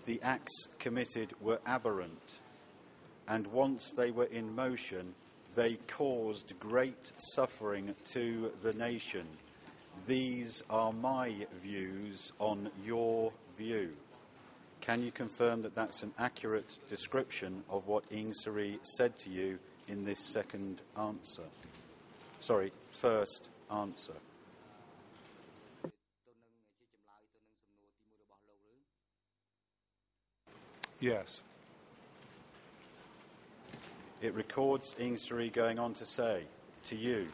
the acts committed were aberrant, and once they were in motion, they caused great suffering to the nation. These are my views on your view." Can you confirm that that's an accurate description of what Ieng Sary said to you in this first answer? Yes. It records Ieng Sary going on to say to you,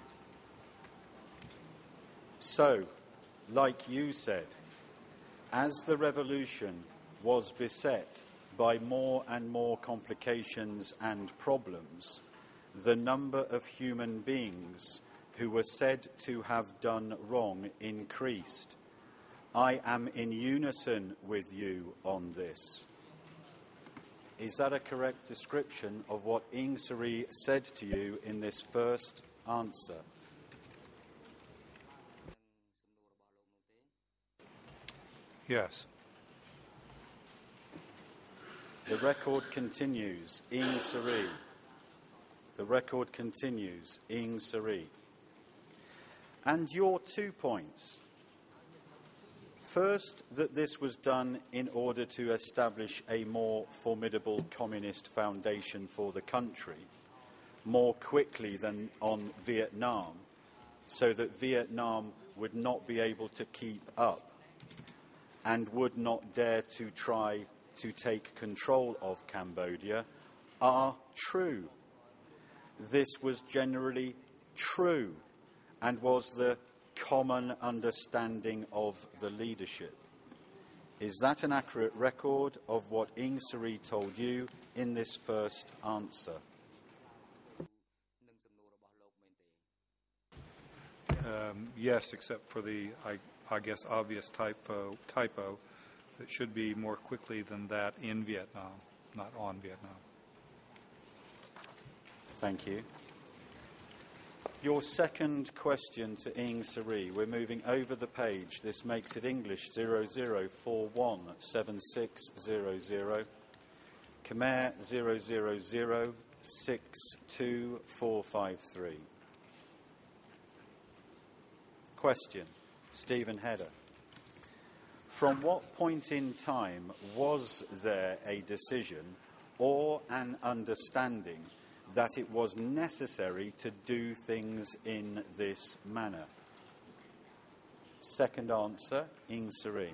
"So, like you said, as the revolution was beset by more and more complications and problems, the number of human beings who were said to have done wrong increased. I am in unison with you on this." Is that a correct description of what Ieng Sary said to you in this first answer? Yes. The record continues, Ieng Sary. The record continues, Ieng Sary. And your 2 points. First, that this was done in order to establish a more formidable communist foundation for the country, more quickly than on Vietnam, so that Vietnam would not be able to keep up and would not dare to try to take control of Cambodia, are true. This was generally true and was the common understanding of the leadership. Is that an accurate record of what Ieng Sary told you in this first answer? Yes, except for the, I guess, obvious typo. It should be more quickly than that in Vietnam, not on Vietnam. Thank you. Your second question to Ing Sari. We're moving over the page. This makes it English 00417600, Khmer 000624453. Question, Stephen Hedder. From what point in time was there a decision or an understanding that it was necessary to do things in this manner? Second answer, Ing Sari.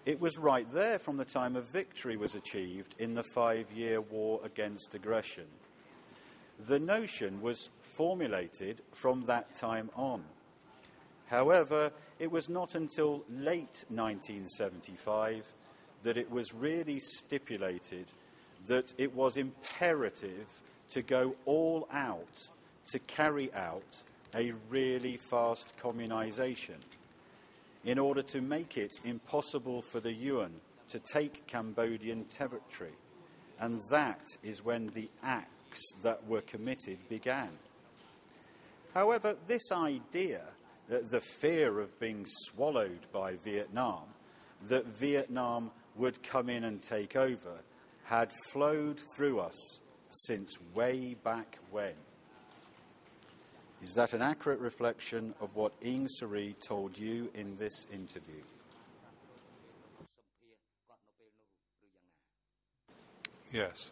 It was right there from the time of victory was achieved in the 5-year war against aggression. The notion was formulated from that time on. However, it was not until late 1975 that it was really stipulated that it was imperative to go all out to carry out a really fast communisation in order to make it impossible for the Yuan to take Cambodian territory. And that is when the acts that were committed began. However, this idea, the fear of being swallowed by Vietnam, that Vietnam would come in and take over, had flowed through us since way back when. Is that an accurate reflection of what Ing Sari told you in this interview? Yes.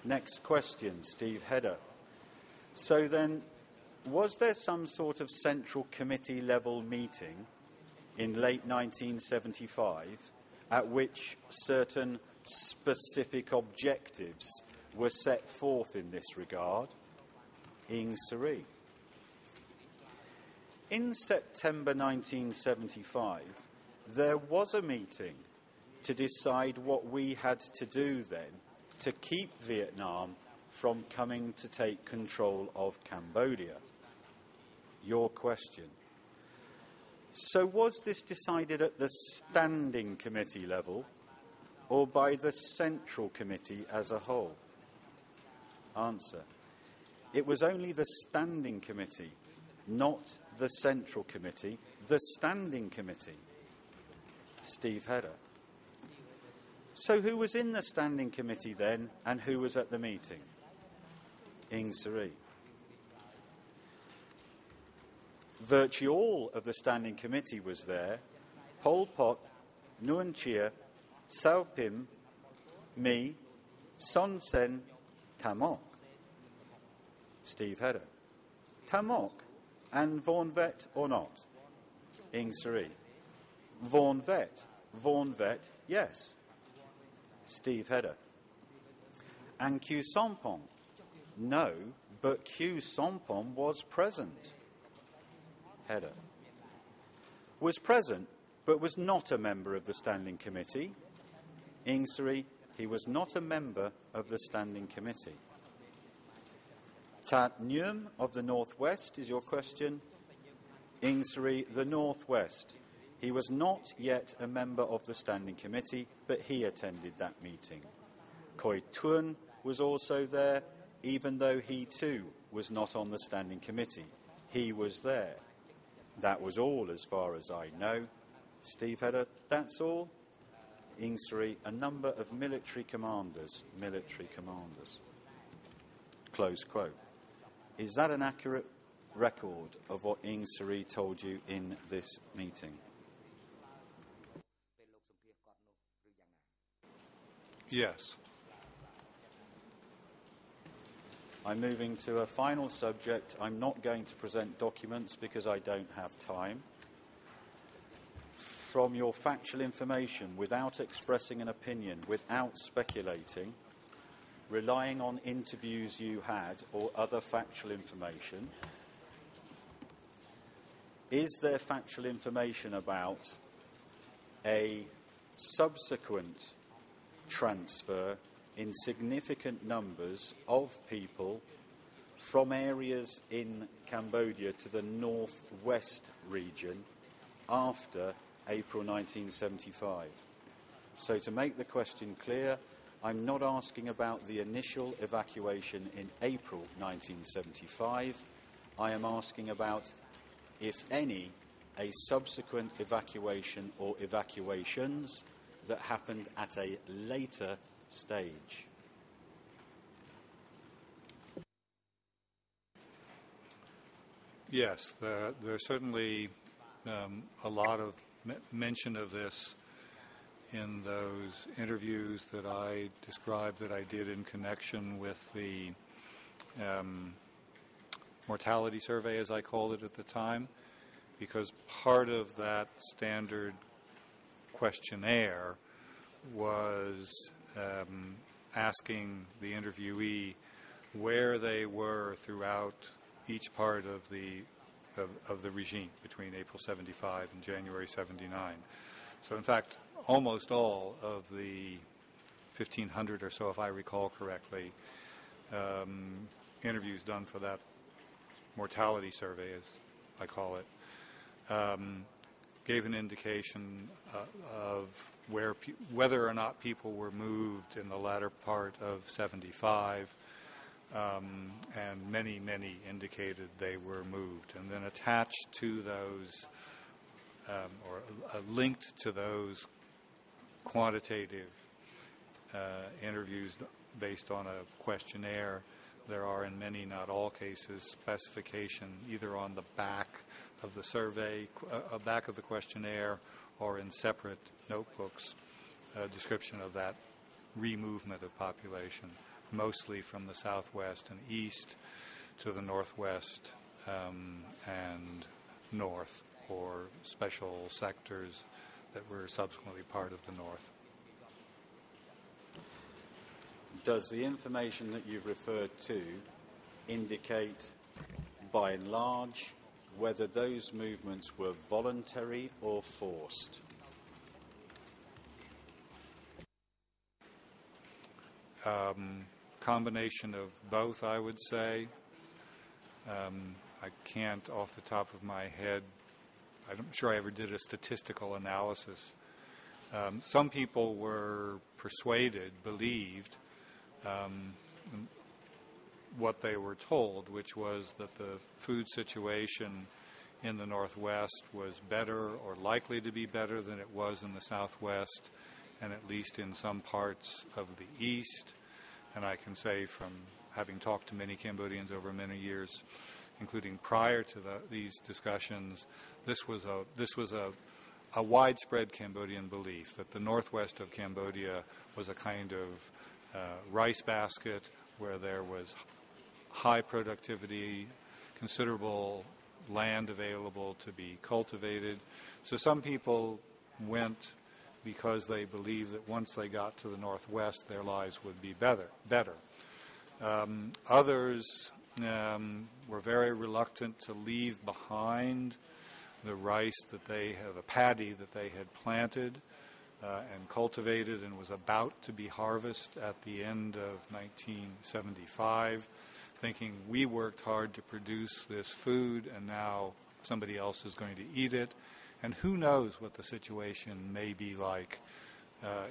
Next question, Steve Hedder. So then, was there some sort of Central Committee level meeting in late 1975 at which certain specific objectives were set forth in this regard? Ing Sari. In September 1975, there was a meeting to decide what we had to do then to keep Vietnam from coming to take control of Cambodia. Your question. So was this decided at the Standing Committee level or by the Central Committee as a whole? Answer. It was only the Standing Committee, not the Central Committee, the Standing Committee. Steve Hedder. So who was in the Standing Committee then and who was at the meeting? Ing Sari. Virtually all of the Standing Committee was there. Pol Pot, Nguyen Chia, Sao Pim, me, Son Sen, Tamok. Steve Hedder. Tamok and Vaughan Vet or not? Ing Sari. Vaughan Vet. Vaughan Vet, yes. Steve Hedder. And Khieu Sampong. No, but Khieu Sampong was present. Hedder. Was present, but was not a member of the Standing Committee. Ing Sari, he was not a member of the Standing Committee. Tat Nguyen of the Northwest is your question. Ing Sari, the Northwest. He was not yet a member of the Standing Committee, but he attended that meeting. Khoi Tuan was also there, even though he too was not on the Standing Committee. He was there. That was all as far as I know. Steve Hedder, that's all? Ing Sari, a number of military commanders. Close quote. Is that an accurate record of what Ing Sari told you in this meeting? Yes. I'm moving to a final subject. I'm not going to present documents because I don't have time. From your factual information, without expressing an opinion, without speculating, relying on interviews you had or other factual information, is there factual information about a subsequent transfer in significant numbers of people from areas in Cambodia to the northwest region after April 1975. So to make the question clear, I'm not asking about the initial evacuation in April 1975. I am asking about, if any, a subsequent evacuation or evacuations that happened at a later stage. Yes, there's certainly a lot of mention of this in those interviews that I described that I did in connection with the mortality survey, as I called it at the time, because part of that standard questionnaire was asking the interviewee where they were throughout each part of the regime between April 75 and January 79. So in fact, almost all of the 1,500 or so, if I recall correctly, interviews done for that mortality survey, as I call it, gave an indication of whether or not people were moved in the latter part of 75, and many indicated they were moved. And then attached to those, or linked to those quantitative interviews based on a questionnaire, there are in many, not all cases, specification either on the back of the survey, back of the questionnaire, or in separate notebooks, a description of that removement of population, mostly from the southwest and east to the northwest and north, or special sectors that were subsequently part of the north. Does the information that you've referred to indicate, by and large, whether those movements were voluntary or forced? Combination of both, I would say. I can't, off the top of my head, I'm sure I ever did a statistical analysis. Some people were persuaded, believed, what they were told, which was that the food situation in the Northwest was better or likely to be better than it was in the Southwest, and at least in some parts of the East. And I can say, from having talked to many Cambodians over many years, including prior to these discussions, this was a widespread Cambodian belief that the northwest of Cambodia was a kind of rice basket where there was high productivity, considerable land available to be cultivated. So some people went because they believed that once they got to the northwest, their lives would be better. Others were very reluctant to leave behind the rice that the paddy that they had planted and cultivated and was about to be harvested at the end of 1975, thinking we worked hard to produce this food and now somebody else is going to eat it. And who knows what the situation may be like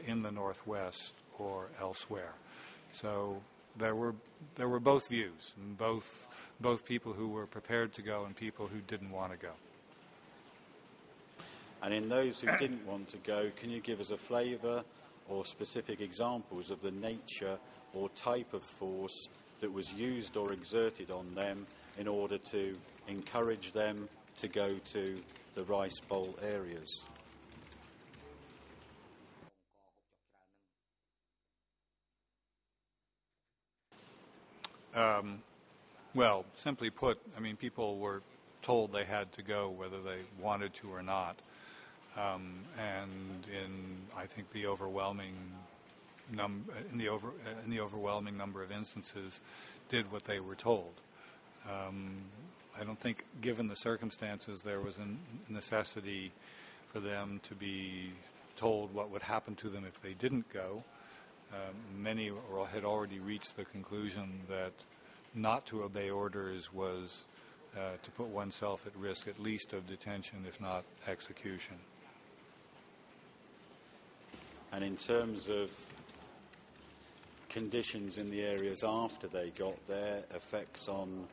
in the Northwest or elsewhere. So there were both views, and both people who were prepared to go and people who didn't want to go. And in those who didn't want to go, can you give us a flavour or specific examples of the nature or type of force that was used or exerted on them in order to encourage them to go to the rice bowl areas? Well, simply put, I mean, people were told they had to go whether they wanted to or not. And I think the overwhelming overwhelming number of instances, did what they were told. I don't think, given the circumstances, there was a necessity for them to be told what would happen to them if they didn't go. Many had already reached the conclusion that not to obey orders was to put oneself at risk at least of detention, if not execution. And in terms of conditions in the areas after they got there, effects on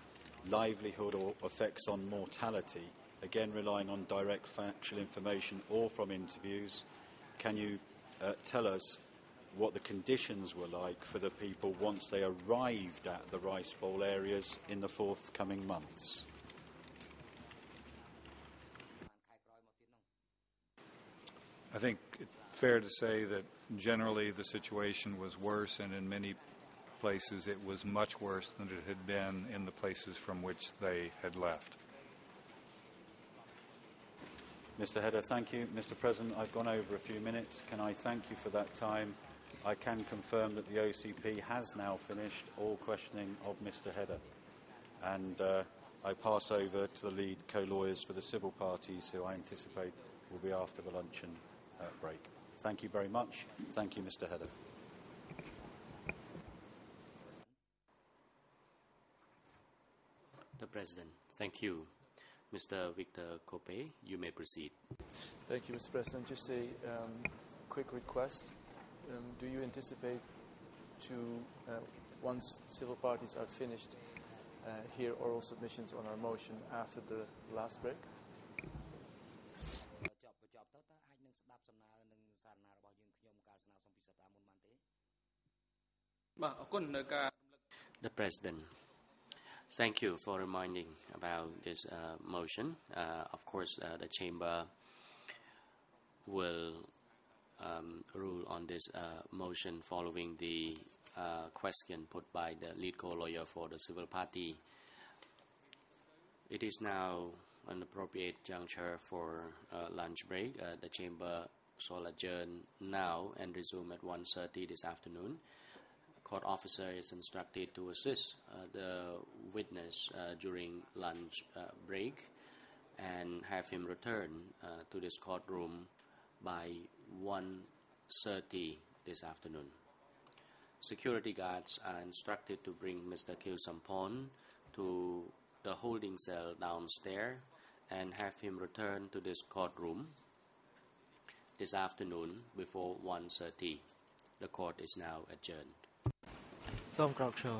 livelihood or effects on mortality, again relying on direct factual information or from interviews, can you tell us what the conditions were like for the people once they arrived at the Rice Bowl areas in the forthcoming months? I think it's fair to say that generally the situation was worse, and in many places it was much worse than it had been in the places from which they had left. Mr. Hedder, thank you. Mr. President, I've gone over a few minutes. Can I thank you for that time? I can confirm that the OCP has now finished all questioning of Mr. Hedder. And I pass over to the lead co-lawyers for the civil parties, who I anticipate will be after the luncheon break. Thank you very much. Thank you, Mr. Hedder. The President, thank you. Mr. Victor Kope, you may proceed. Thank you, Mr. President. Just a quick request. Do you anticipate to, once civil parties are finished, hear oral submissions on our motion after the last break? The President, thank you for reminding about this motion. Of course, the Chamber will rule on this motion following the question put by the lead co-lawyer for the civil party. It is now an appropriate juncture for lunch break. The Chamber shall adjourn now and resume at 1:30 this afternoon. Court officer is instructed to assist the witness during lunch break and have him return to this courtroom by 1:30 this afternoon. Security guards are instructed to bring Mr. Kyew Sampon to the holding cell downstairs and have him return to this courtroom this afternoon before 1:30. The court is now adjourned. សូមក្រោកឈរ